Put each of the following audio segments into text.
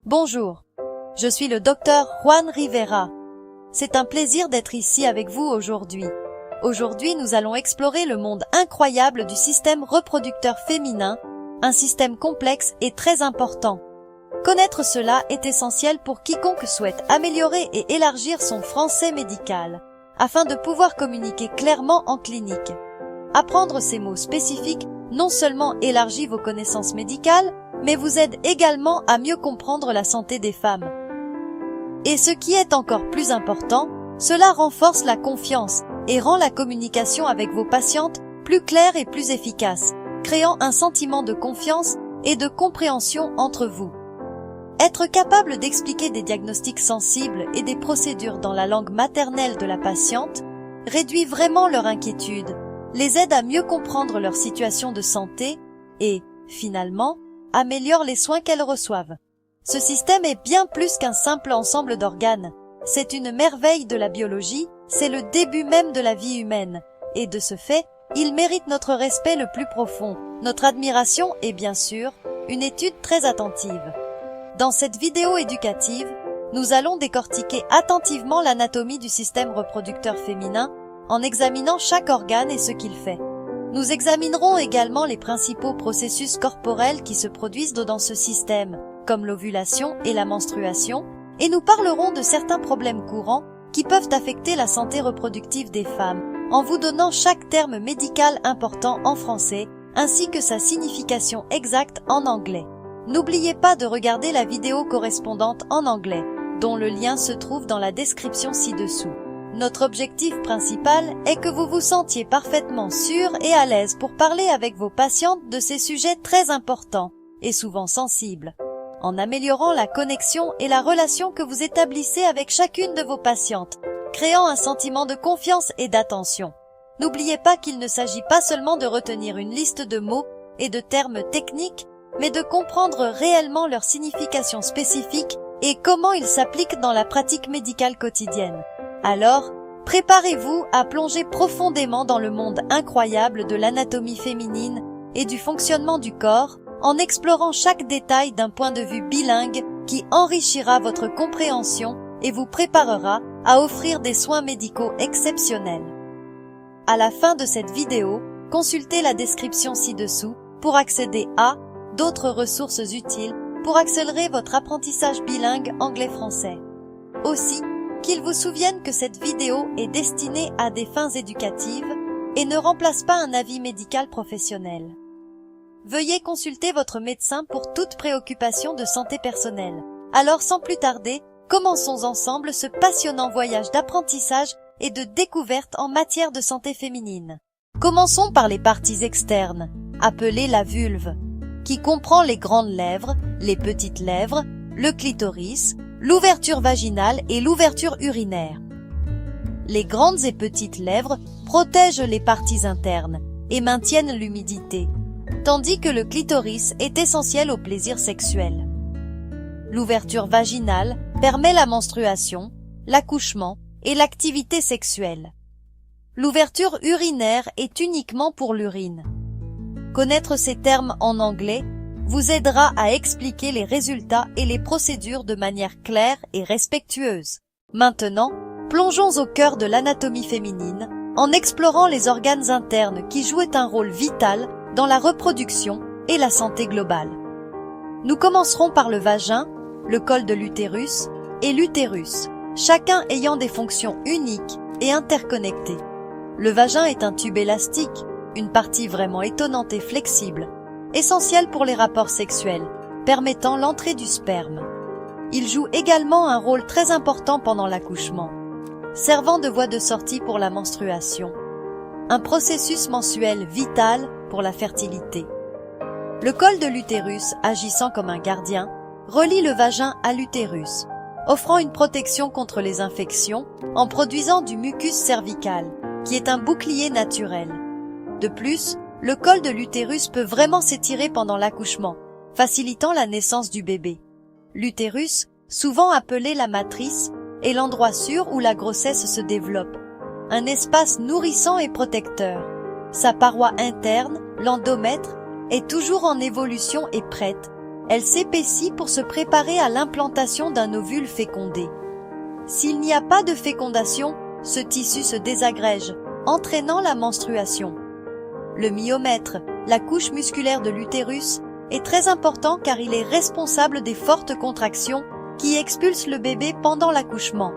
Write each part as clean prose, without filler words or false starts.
Bonjour, je suis le docteur Juan Rivera. C'est un plaisir d'être ici avec vous aujourd'hui. Aujourd'hui, nous allons explorer le monde incroyable du système reproducteur féminin, un système complexe et très important. Connaître cela est essentiel pour quiconque souhaite améliorer et élargir son français médical, afin de pouvoir communiquer clairement en clinique. Apprendre ces mots spécifiques non seulement élargit vos connaissances médicales, mais vous aide également à mieux comprendre la santé des femmes. Et ce qui est encore plus important, cela renforce la confiance et rend la communication avec vos patientes plus claire et plus efficace, créant un sentiment de confiance et de compréhension entre vous. Être capable d'expliquer des diagnostics sensibles et des procédures dans la langue maternelle de la patiente réduit vraiment leur inquiétude, les aide à mieux comprendre leur situation de santé et, finalement, améliore les soins qu'elles reçoivent. Ce système est bien plus qu'un simple ensemble d'organes. C'est une merveille de la biologie, c'est le début même de la vie humaine. Et de ce fait, il mérite notre respect le plus profond, notre admiration et bien sûr, une étude très attentive. Dans cette vidéo éducative, nous allons décortiquer attentivement l'anatomie du système reproducteur féminin en examinant chaque organe et ce qu'il fait. Nous examinerons également les principaux processus corporels qui se produisent dans ce système, comme l'ovulation et la menstruation, et nous parlerons de certains problèmes courants qui peuvent affecter la santé reproductive des femmes, en vous donnant chaque terme médical important en français, ainsi que sa signification exacte en anglais. N'oubliez pas de regarder la vidéo correspondante en anglais, dont le lien se trouve dans la description ci-dessous. Notre objectif principal est que vous vous sentiez parfaitement sûr et à l'aise pour parler avec vos patientes de ces sujets très importants et souvent sensibles, en améliorant la connexion et la relation que vous établissez avec chacune de vos patientes, créant un sentiment de confiance et d'attention. N'oubliez pas qu'il ne s'agit pas seulement de retenir une liste de mots et de termes techniques, mais de comprendre réellement leur signification spécifique et comment ils s'appliquent dans la pratique médicale quotidienne. Alors, préparez-vous à plonger profondément dans le monde incroyable de l'anatomie féminine et du fonctionnement du corps, en explorant chaque détail d'un point de vue bilingue qui enrichira votre compréhension et vous préparera à offrir des soins médicaux exceptionnels. À la fin de cette vidéo, consultez la description ci-dessous pour accéder à d'autres ressources utiles pour accélérer votre apprentissage bilingue anglais-français. Aussi, qu'il vous souvienne que cette vidéo est destinée à des fins éducatives et ne remplace pas un avis médical professionnel. Veuillez consulter votre médecin pour toute préoccupation de santé personnelle. Alors sans plus tarder, commençons ensemble ce passionnant voyage d'apprentissage et de découverte en matière de santé féminine. Commençons par les parties externes, appelées la vulve, qui comprend les grandes lèvres, les petites lèvres, le clitoris, l'ouverture vaginale et l'ouverture urinaire. Les grandes et petites lèvres protègent les parties internes et maintiennent l'humidité, tandis que le clitoris est essentiel au plaisir sexuel. L'ouverture vaginale permet la menstruation, l'accouchement et l'activité sexuelle. L'ouverture urinaire est uniquement pour l'urine. Connaître ces termes en anglais vous aidera à expliquer les résultats et les procédures de manière claire et respectueuse. Maintenant, plongeons au cœur de l'anatomie féminine en explorant les organes internes qui jouent un rôle vital dans la reproduction et la santé globale. Nous commencerons par le vagin, le col de l'utérus et l'utérus, chacun ayant des fonctions uniques et interconnectées. Le vagin est un tube élastique, une partie vraiment étonnante et flexible, essentiel pour les rapports sexuels, permettant l'entrée du sperme. Il joue également un rôle très important pendant l'accouchement, servant de voie de sortie pour la menstruation, un processus mensuel vital pour la fertilité. Le col de l'utérus, agissant comme un gardien, relie le vagin à l'utérus, offrant une protection contre les infections en produisant du mucus cervical, qui est un bouclier naturel. De plus, le col de l'utérus peut vraiment s'étirer pendant l'accouchement, facilitant la naissance du bébé. L'utérus, souvent appelé la matrice, est l'endroit sûr où la grossesse se développe, un espace nourrissant et protecteur. Sa paroi interne, l'endomètre, est toujours en évolution et prête, Elle s'épaissit pour se préparer à l'implantation d'un ovule fécondé. S'il n'y a pas de fécondation, ce tissu se désagrège, entraînant la menstruation. Le myomètre, la couche musculaire de l'utérus, est très important car il est responsable des fortes contractions qui expulsent le bébé pendant l'accouchement.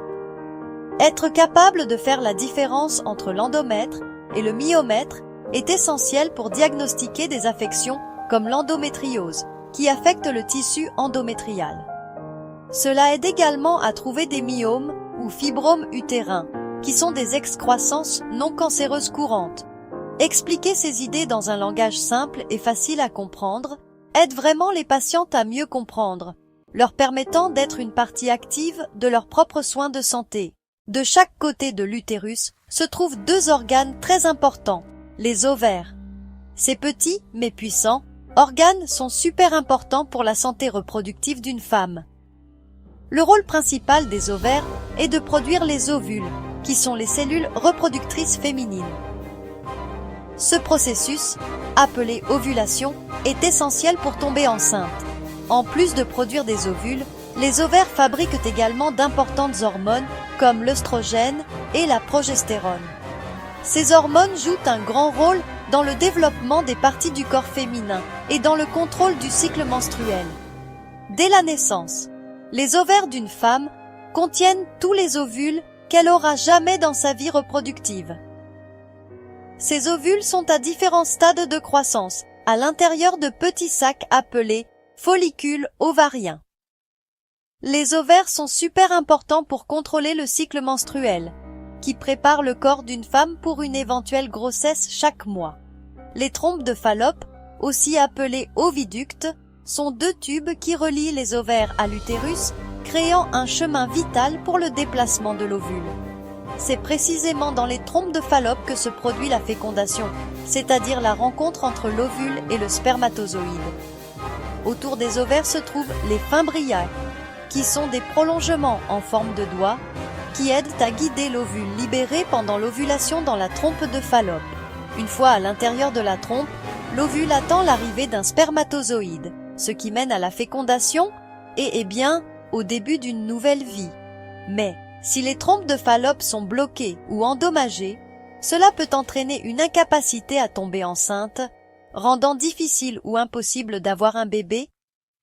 Être capable de faire la différence entre l'endomètre et le myomètre est essentiel pour diagnostiquer des affections comme l'endométriose, qui affecte le tissu endométrial. Cela aide également à trouver des myomes ou fibromes utérins, qui sont des excroissances non cancéreuses courantes. Expliquer ces idées dans un langage simple et facile à comprendre aide vraiment les patientes à mieux comprendre, leur permettant d'être une partie active de leurs propres soins de santé. De chaque côté de l'utérus se trouvent deux organes très importants, les ovaires. Ces petits mais puissants organes sont super importants pour la santé reproductive d'une femme. Le rôle principal des ovaires est de produire les ovules, qui sont les cellules reproductrices féminines. Ce processus, appelé ovulation, est essentiel pour tomber enceinte. En plus de produire des ovules, les ovaires fabriquent également d'importantes hormones comme l'œstrogène et la progestérone. Ces hormones jouent un grand rôle dans le développement des parties du corps féminin et dans le contrôle du cycle menstruel. Dès la naissance, les ovaires d'une femme contiennent tous les ovules qu'elle aura jamais dans sa vie reproductive. Ces ovules sont à différents stades de croissance, à l'intérieur de petits sacs appelés follicules ovariens. Les ovaires sont super importants pour contrôler le cycle menstruel, qui prépare le corps d'une femme pour une éventuelle grossesse chaque mois. Les trompes de Fallope, aussi appelées oviductes, sont deux tubes qui relient les ovaires à l'utérus, créant un chemin vital pour le déplacement de l'ovule. C'est précisément dans les trompes de Fallope que se produit la fécondation, c'est-à-dire la rencontre entre l'ovule et le spermatozoïde. Autour des ovaires se trouvent les fimbriae, qui sont des prolongements en forme de doigts qui aident à guider l'ovule libéré pendant l'ovulation dans la trompe de Fallope. Une fois à l'intérieur de la trompe, l'ovule attend l'arrivée d'un spermatozoïde, ce qui mène à la fécondation et est bien au début d'une nouvelle vie. Mais si les trompes de Fallope sont bloquées ou endommagées, cela peut entraîner une incapacité à tomber enceinte, rendant difficile ou impossible d'avoir un bébé,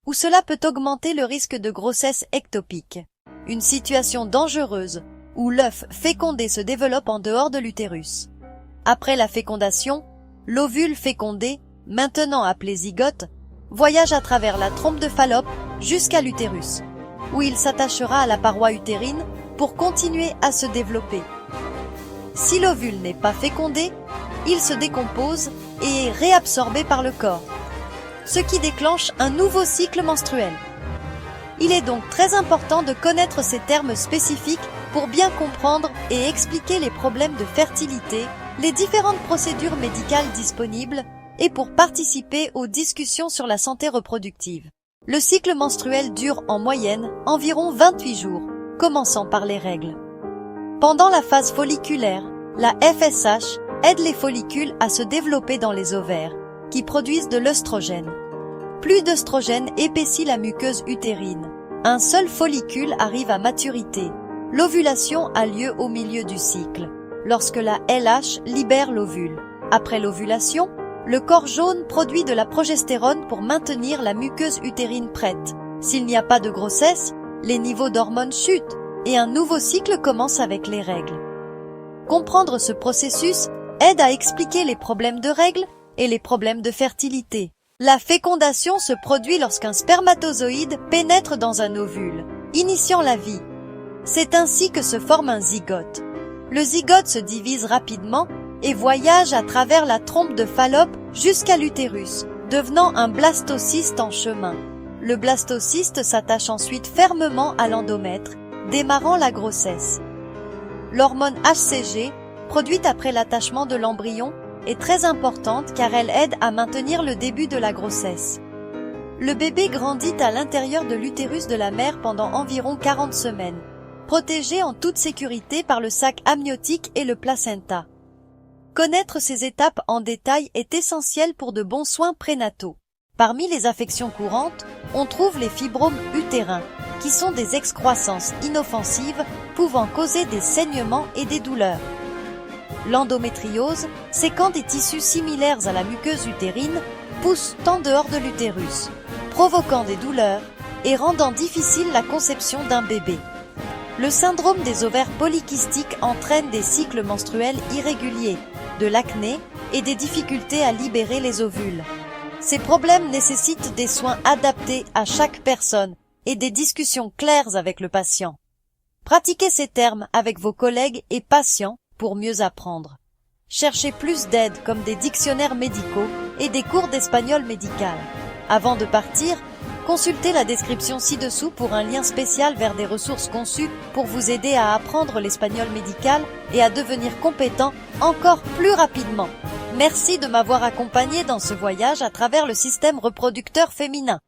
ou cela peut augmenter le risque de grossesse ectopique, une situation dangereuse où l'œuf fécondé se développe en dehors de l'utérus. Après la fécondation, l'ovule fécondé, maintenant appelé zygote, voyage à travers la trompe de Fallope jusqu'à l'utérus, où il s'attachera à la paroi utérine pour continuer à se développer. Si l'ovule n'est pas fécondé, il se décompose et est réabsorbé par le corps, ce qui déclenche un nouveau cycle menstruel. Il est donc très important de connaître ces termes spécifiques pour bien comprendre et expliquer les problèmes de fertilité, les différentes procédures médicales disponibles et pour participer aux discussions sur la santé reproductive. Le cycle menstruel dure en moyenne environ 28 jours, commençant par les règles. Pendant la phase folliculaire, la FSH aide les follicules à se développer dans les ovaires, qui produisent de l'œstrogène. Plus d'œstrogène épaissit la muqueuse utérine. Un seul follicule arrive à maturité. L'ovulation a lieu au milieu du cycle, lorsque la LH libère l'ovule. Après l'ovulation, le corps jaune produit de la progestérone pour maintenir la muqueuse utérine prête. S'il n'y a pas de grossesse, les niveaux d'hormones chutent et un nouveau cycle commence avec les règles. Comprendre ce processus aide à expliquer les problèmes de règles et les problèmes de fertilité. La fécondation se produit lorsqu'un spermatozoïde pénètre dans un ovule, initiant la vie. C'est ainsi que se forme un zygote. Le zygote se divise rapidement et voyage à travers la trompe de Fallope jusqu'à l'utérus, devenant un blastocyste en chemin. Le blastocyste s'attache ensuite fermement à l'endomètre, démarrant la grossesse. L'hormone HCG, produite après l'attachement de l'embryon, est très importante car elle aide à maintenir le début de la grossesse. Le bébé grandit à l'intérieur de l'utérus de la mère pendant environ 40 semaines, protégé en toute sécurité par le sac amniotique et le placenta. Connaître ces étapes en détail est essentiel pour de bons soins prénataux. Parmi les affections courantes, on trouve les fibromes utérins, qui sont des excroissances inoffensives pouvant causer des saignements et des douleurs. L'endométriose, c'est quand des tissus similaires à la muqueuse utérine poussent en dehors de l'utérus, provoquant des douleurs et rendant difficile la conception d'un bébé. Le syndrome des ovaires polykystiques entraîne des cycles menstruels irréguliers, de l'acné et des difficultés à libérer les ovules. Ces problèmes nécessitent des soins adaptés à chaque personne et des discussions claires avec le patient. Pratiquez ces termes avec vos collègues et patients pour mieux apprendre. Cherchez plus d'aide comme des dictionnaires médicaux et des cours d'espagnol médical. Avant de partir, consultez la description ci-dessous pour un lien spécial vers des ressources conçues pour vous aider à apprendre l'espagnol médical et à devenir compétent encore plus rapidement. Merci de m'avoir accompagné dans ce voyage à travers le système reproducteur féminin.